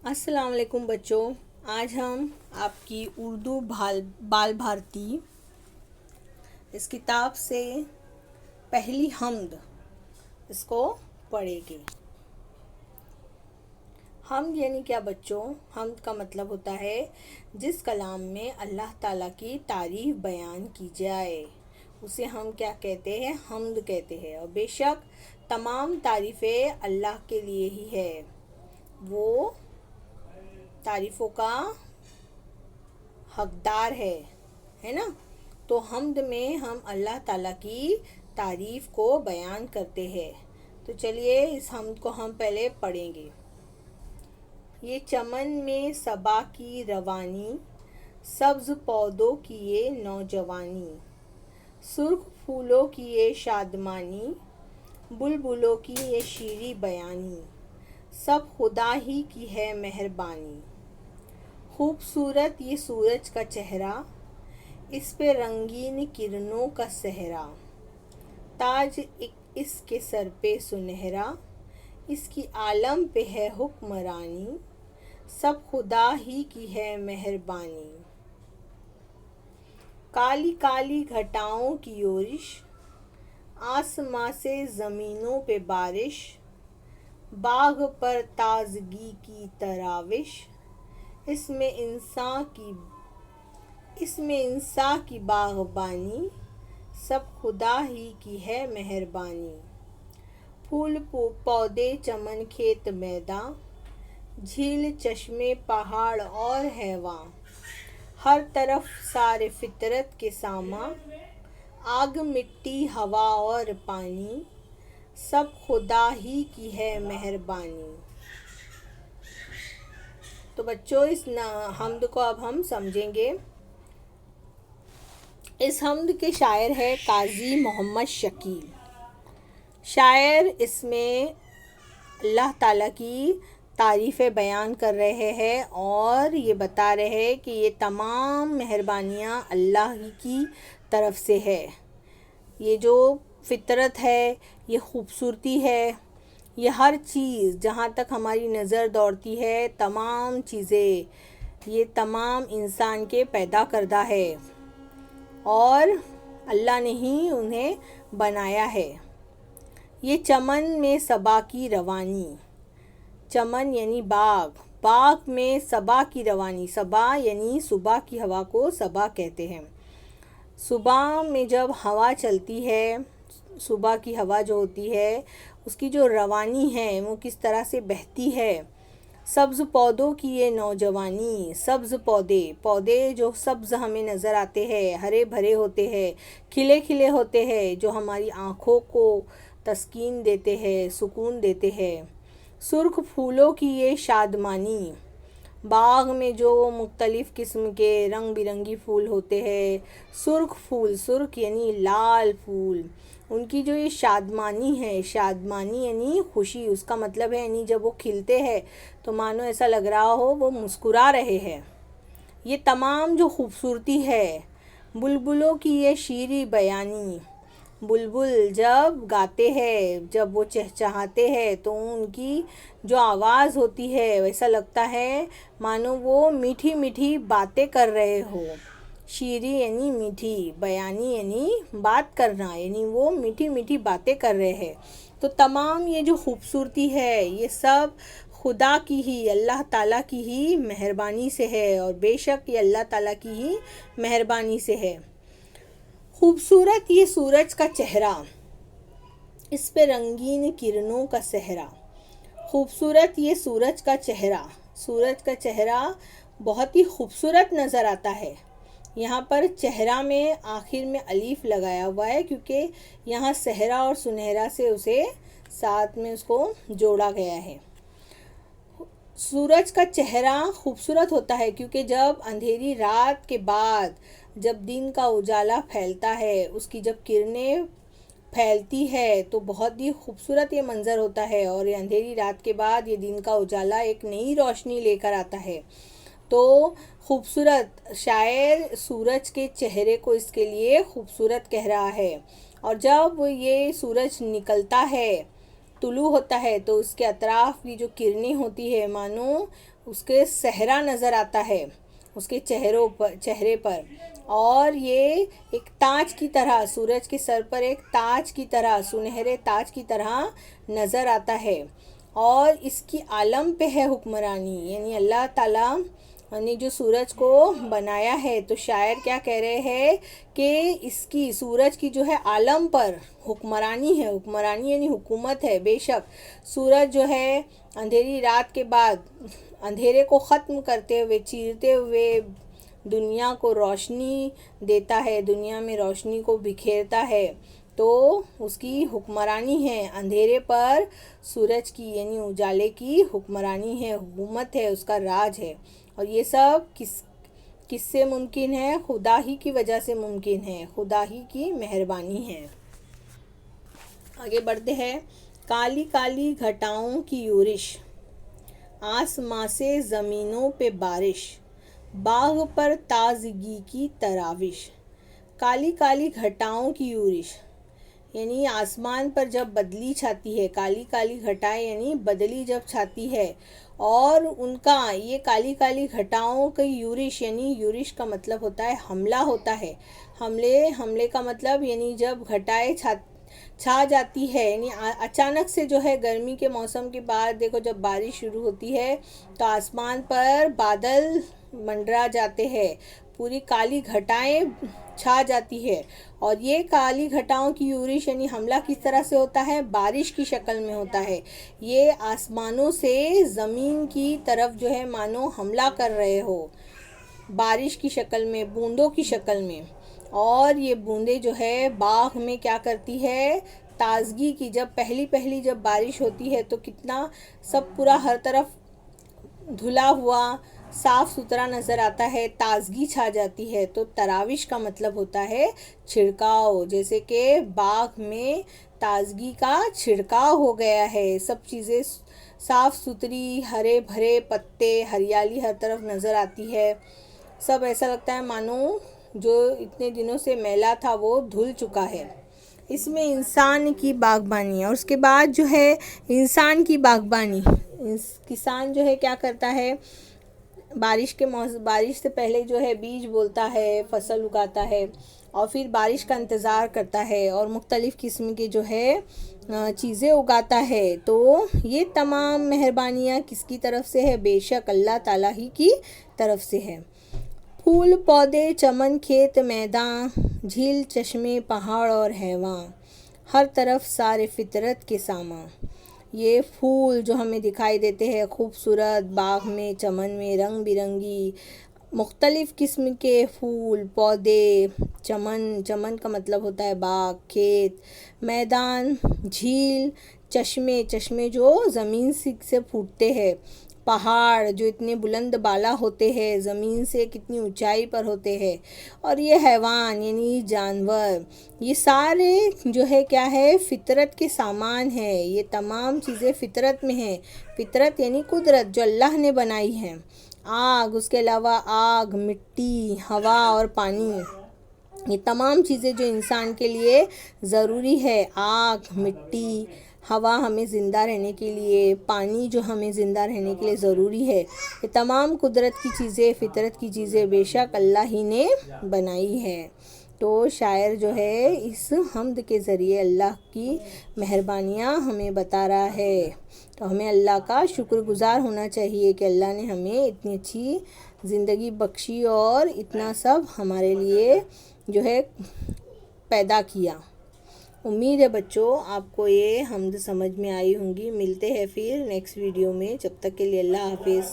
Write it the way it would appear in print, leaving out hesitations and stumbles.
अस्सलाम वालेकुम बच्चों। आज हम आपकी उर्दू बाल भारती इस किताब से पहली हम्द इसको पढ़ेंगे। हम्द यानी क्या बच्चों? हम्द का मतलब होता है जिस कलाम में अल्लाह ताला की तारीफ़ बयान की जाए उसे हम क्या कहते हैं? हम्द कहते हैं। और बेशक तमाम तारीफ़ें अल्लाह के लिए ही है, वो तारीफ़ों का हकदार है ना। तो हम्द में हम अल्लाह ताला की तारीफ़ को बयान करते हैं। तो चलिए इस हम्द को हम पहले पढ़ेंगे। ये चमन में सबा की रवानी, सब्ज़ पौधों की ये नौजवानी, सुर्ख फूलों की ये शादमानी, बुलबुलों की ये शीरी बयानी, सब खुदा ही की है मेहरबानी। खूबसूरत ये सूरज का चेहरा, इस पे रंगीन किरणों का सहरा, ताज एक इसके सर पे सुनहरा, इसकी आलम पे है हुक्मरानी, सब खुदा ही की है मेहरबानी। काली काली घटाओं की योरिश, आसमां से ज़मीनों पे बारिश, बाग पर ताजगी की तराविश, इसमें इंसान की बागबानी, सब खुदा ही की है मेहरबानी। फूल पौधे चमन खेत मैदान, झील चश्मे पहाड़ और हैवान, हर तरफ सारे फितरत के सामा, आग मिट्टी हवा और पानी, सब खुदा ही की है मेहरबानी। तो बच्चों इस हम्द को अब हम समझेंगे। इस हम्द के शायर है काजी मोहम्मद शकील। शायर इसमें अल्लाह ताला की तारीफ़ें बयान कर रहे हैं और ये बता रहे हैं कि ये तमाम मेहरबानियाँ अल्लाह ही की तरफ से है। ये जो फितरत है, ये खूबसूरती है, ये हर चीज़ जहाँ तक हमारी नज़र दौड़ती है, तमाम चीज़ें ये तमाम इंसान के पैदा करदा है और अल्लाह ने ही उन्हें बनाया है। ये चमन में सबा की रवानी, चमन यानी बाग, बाग में सबा की रवानी, सबा यानी सुबह की हवा को सबा कहते हैं। सुबह में जब हवा चलती है, सुबह की हवा जो होती है उसकी जो रवानी है वो किस तरह से बहती है। सब्ज़ पौधों की ये नौजवानी, सब्ज़ पौधे जो सब्ज़ हमें नज़र आते हैं, हरे भरे होते हैं, खिले खिले होते हैं, जो हमारी आँखों को तस्कीन देते हैं, सुकून देते हैं। सुर्ख फूलों की ये शादमानी, बाग में जो मुख्तलिफ़ किस्म के रंग बिरंगी फूल होते हैं, सुर्ख फूल, सुर्ख यानी लाल फूल, उनकी जो ये शादमानी है, शादमानी यानी खुशी, उसका मतलब है यानी जब वो खिलते हैं तो मानो ऐसा लग रहा हो वो मुस्कुरा रहे हैं। ये तमाम जो खूबसूरती है, बुलबुलों की ये शीरी बयानी, बुलबुल जब गाते हैं, जब वो चहचहाते हैं तो उनकी जो आवाज़ होती है वैसा लगता है मानो वो मीठी मीठी बातें कर रहे हो। शीरी यानी मीठी, बयानी यानी बात करना, यानी वो मीठी मीठी बातें कर रहे हैं। तो तमाम ये जो खूबसूरती है ये सब खुदा की ही, अल्लाह ताला की ही मेहरबानी से है और बेशक ये अल्लाह ताला की ही मेहरबानी से है। खूबसूरत ये सूरज का चेहरा, इस पे रंगीन किरणों का सहरा। खूबसूरत ये सूरज का चेहरा बहुत ही खूबसूरत नज़र आता है। यहाँ पर चेहरा में आखिर में अलीफ लगाया हुआ है क्योंकि यहाँ सहरा और सुनहरा से उसे साथ में उसको जोड़ा गया है। सूरज का चेहरा खूबसूरत होता है क्योंकि जब अंधेरी रात के बाद जब दिन का उजाला फैलता है, उसकी जब किरणें फैलती है तो बहुत ही खूबसूरत ये मंज़र होता है और ये अंधेरी रात के बाद ये दिन का उजाला एक नई रोशनी लेकर आता है। तो खूबसूरत शायर सूरज के चेहरे को इसके लिए खूबसूरत कह रहा है। और जब ये सूरज निकलता है, तुलू होता है, तो उसके अतराफ़ की जो किरणें होती है मानो उसके सेहरा नज़र आता है उसके चेहरे पर। और ये एक ताज की तरह, सूरज के सर पर एक ताज की तरह, सुनहरे ताज की तरह नज़र आता है। और इसकी आलम पे है हुक्मरानी, यानी अल्लाह ताला ने जो सूरज को बनाया है, तो शायर क्या कह रहे हैं कि इसकी, सूरज की जो है आलम पर हुक्मरानी है। हुक्मरानी यानी हुकूमत है। बेशक सूरज जो है अंधेरी रात के बाद अंधेरे को ख़त्म करते हुए, चीरते हुए दुनिया को रोशनी देता है, दुनिया में रोशनी को बिखेरता है। तो उसकी हुक्मरानी है, अंधेरे पर सूरज की यानी उजाले की हुक्मरानी है, हुकूमत है, उसका राज है। और ये सब किससे मुमकिन है? खुदा ही की वजह से मुमकिन है, खुदा ही की मेहरबानी है। आगे बढ़ते हैं। काली काली घटाओं की यूरिश, आसमां से ज़मीनों पे बारिश, बाग पर ताजगी की तराविश। काली काली घटाओं की यूरिश यानी आसमान पर जब बदली छाती है, काली काली घटाएं यानी बदली जब छाती है, और उनका ये काली काली घटाओं की यूरिश, यानी यूरिश का मतलब होता है हमला होता है। हमले का मतलब यानी जब घटाएं छा जाती है, यानी अचानक से जो है गर्मी के मौसम के बाद देखो जब बारिश शुरू होती है तो आसमान पर बादल मंडरा जाते हैं, पूरी काली घटाएं छा जाती है। और ये काली घटाओं की यूरिश यानी हमला किस तरह से होता है? बारिश की शक्ल में होता है। ये आसमानों से ज़मीन की तरफ जो है मानो हमला कर रहे हो, बारिश की शक्ल में, बूंदों की शक्ल में। और ये बूंदें जो है बाग में क्या करती है? ताजगी की, जब पहली जब बारिश होती है तो कितना सब पूरा हर तरफ धुला हुआ साफ़ सुथरा नज़र आता है, ताजगी छा जाती है। तो तराविश का मतलब होता है छिड़काव, जैसे कि बाग में ताजगी का छिड़काव हो गया है, सब चीज़ें साफ़ सुथरी, हरे भरे पत्ते, हरियाली हर तरफ नज़र आती है। सब ऐसा लगता है मानो जो इतने दिनों से मैला था वो धुल चुका है। इसमें इंसान की बागबानी है। और उसके बाद जो है इंसान की बागबानी, किसान जो है क्या करता है? बारिश से पहले जो है बीज बोता है, फसल उगाता है, और फिर बारिश का इंतज़ार करता है और मुख्तलिफ़ किस्म के जो है चीज़ें उगाता है। तो ये तमाम मेहरबानियाँ किसकी तरफ से है? बेशक अल्लाह ताला ही की तरफ से है। फूल पौधे चमन खेत मैदान, झील चश्मे पहाड़ और हैवान, हर तरफ सारे फितरत के सामान। ये फूल जो हमें दिखाई देते हैं खूबसूरत, बाग में, चमन में रंग बिरंगी मुख्तलिफ़ किस्म के फूल पौधे, चमन का मतलब होता है बाग, खेत, मैदान, झील, चश्मे जो ज़मीन से फूटते हैं, पहाड़ जो इतने बुलंद बाला होते हैं, ज़मीन से कितनी ऊंचाई पर होते हैं, और ये हैवान यानी जानवर, ये सारे जो है क्या है? फितरत के सामान है। ये तमाम चीज़ें फितरत में हैं। फितरत यानी कुदरत जो अल्लाह ने बनाई है। आग, उसके अलावा आग, मिट्टी, हवा और पानी, ये तमाम चीज़ें जो इंसान के लिए ज़रूरी है, आग, मिट्टी, हवा हमें ज़िंदा रहने के लिए, पानी जो हमें ज़िंदा रहने के लिए ज़रूरी है, ये तमाम कुदरत की चीज़ें, फितरत की चीज़ें बेशक अल्लाह ही ने बनाई है। तो शायर जो है इस हम्द के ज़रिए अल्लाह की मेहरबानियाँ हमें बता रहा है। तो हमें अल्लाह का शुक्रगुज़ार होना चाहिए कि अल्लाह ने हमें इतनी अच्छी ज़िंदगी बख्शी और इतना सब हमारे लिए जो है पैदा किया। उम्मीद है बच्चों आपको ये हम्द समझ में आई होंगी। मिलते हैं फिर नेक्स्ट वीडियो में, जब तक के लिए अल्लाह हाफिज़।